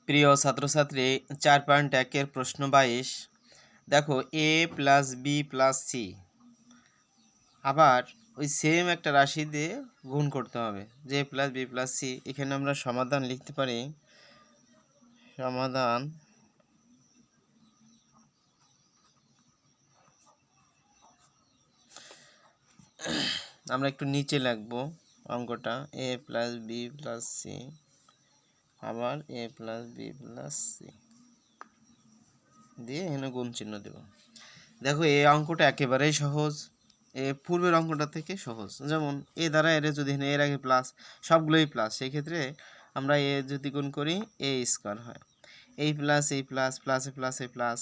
প্রিয় ছাত্রছাত্রী 4.1 এর প্রশ্ন 22 দেখো a plus B plus C আবার ওই সেম একটা রাশি দিয়ে গুণ করতে হবে যে প্লাস বি প্লাস সি। এখানে আমরা সমাধান লিখতে পারি। সমাধান আমরা একটু নিচে লিখবো অঙ্কটা a plus B plus C আবার a plus B plus C দিয়ে এখানে গুণ চিহ্ন দেব। দেখো এই অঙ্কটা একেবারেই সহজ, পূর্বের অঙ্কটা থেকে সহজ। যেমন এ দ্বারা এর যদি এর আগে প্লাস, সবগুলোই প্লাস, সেই ক্ষেত্রে আমরা এ যদি গুণ করি এ স্কোয়ার হয়। এই প্লাস এই প্লাস প্লাসে প্লাসে প্লাস,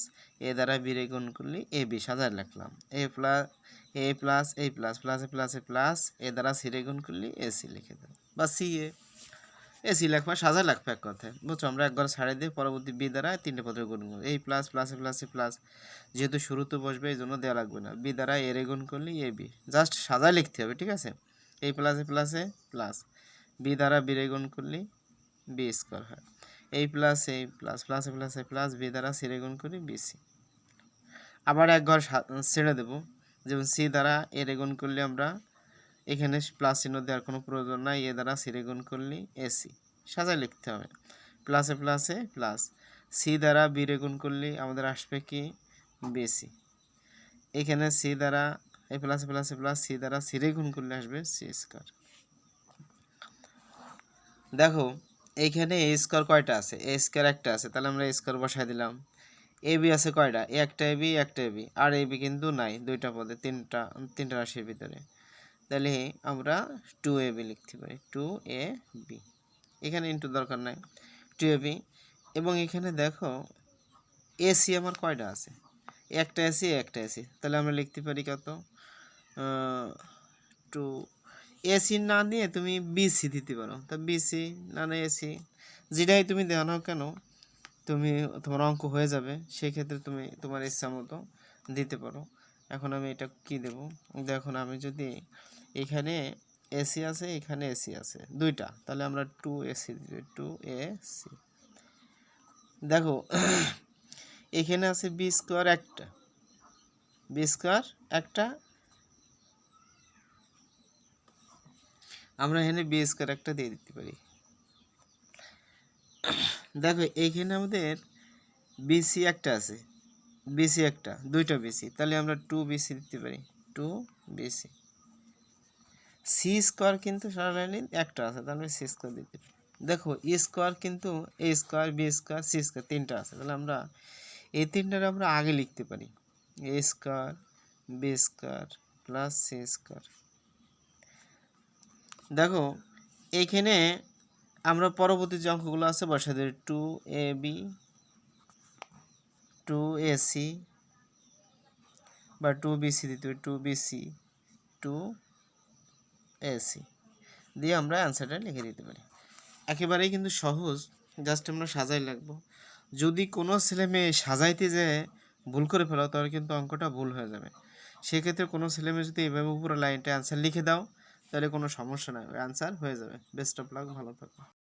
এ দ্বারা বি রে গুণ করলে এ বি সাজায় লিখলাম। এ প্লাস এই প্লাস প্লাসে প্লাসে প্লাস, এ দ্বারা সি রে গুণ করলে এ সি লিখে দেব বা সি এ সি লেখবা সাজা লাগবে এক কথায়, বুঝছো? আমরা একবার ছাড়ে দিয়ে পরবর্তী বি দ্বারা তিনটে পদের গুণ করব। এই প্লাস প্লাসে প্লাসে প্লাস, যেহেতু শুরুতে বসবে এই জন্য দেওয়া লাগবে না। বি দ্বারা এ রে গুণ করলে এ বি, জাস্ট সাজায় লিখতে হবে, ঠিক আছে? এই প্লাসে প্লাসে প্লাস, বি দ্বারা বি রে গুণ করলে বি স্কোয়ার হয়। এই প্লাস প্লাসে প্লাসে প্লাস, বি দ্বারা সি রে গুণ করি বি সি। আবার এক ঘর ছেড়ে দেবো, যেমন সি দ্বারা এ রে গুণ করলে আমরা এখানে প্লাস চিহ্ন দেওয়ার কোনো প্রয়োজন নাই। এ দ্বারা সি রে গুণ করলে এসি সাজায় লিখতে হবে। প্লাসে প্লাসে প্লাস, সি দ্বারা বি রে গুণ করলে আমাদের আসবে কি বিসি। এখানে সি দ্বারা এই প্লাসে প্লাসে প্লাস, সি দ্বারা সি রে গুণ করলে আসবে সি স্কোয়ার। দেখো এইখানে এ স্কোয়ার কয়টা আছে? এ স্কোয়ার একটা আছে, তাহলে আমরা স্কোয়ার বসাই দিলাম। এ বি আছে কয়টা? একটা এ বি একটা A B, R A B কিন্তু নাই দুইটা পদে, তিনটা রাশির ভিতরে। তাহলে আমরা 2ab লিখতে পারি, 2ab। এখানে ইন্টু দরকার নাই, 2ab। এবং এখানে দেখো এসি আমার কয়টা আছে? একটা এসি একটা এসি, তাহলে আমরা লিখতে পারি কত? 2 এসি না দিয়ে তুমি বিসি দিতে পারো, তা বিসি না না এসি, যেটাই তুমি দেওয়া নাও কেন তুমি তোমার অঙ্ক হয়ে যাবে। সেক্ষেত্রে তুমি তোমার ইচ্ছা মতো দিতে পারো। এখন আমি এটা কি দেব? দেখুন আমি যদি এখানে এসি আছে এখানে এসি আছে দুইটা, তাহলে আমরা 2ac দিই, 2ac। দেখো এখানে আছে বি স্কোয়ার একটা, বি স্কোয়ার একটা, আমরা এখানে বি স্কোয়ার একটা দিয়ে দিতে পারি। দেখো এইখানে আমাদের বিসি একটা আছে, বিসি একটা, দুইটা বিসি, তাহলে আমরা 2bc দিতে পারি, 2bc। সি স্কোয়ার কিন্তু সারা লাইনে একটা আছে, তাহলে সি স্কোয়ার দিতে পারি। দেখো ই স্কোয়ার কিন্তু A square B square C square তিনটা আছে, তাহলে আমরা এই তিনটার আমরা আগে লিখতে পারি, A square B square plus C square. দেখো এইখানে আমরা পরবর্তী যে অঙ্কগুলো আছে বসাই দিই, 2ab 2ac বা 2bc দিতে হবে, 2bc 2ac দিয়ে আমরা অ্যান্সারটা লিখে দিতে পারি। একেবারেই কিন্তু সহজ, জাস্ট আমরা সাজাই লাগবো। যদি কোনো ছেলে মেয়ে সাজাইতে যে ভুল করে ফেলো তাহলে কিন্তু অঙ্কটা ভুল হয়ে যাবে। সেক্ষেত্রে কোনো ছেলে মেয়ে যদি এভাবে পুরো লাইনটা অ্যান্সার লিখে দাও তাহলে কোনো সমস্যা নাই, অ্যান্সার হয়ে যাবে। বেস্ট অফ লাক, ভালো থাকো।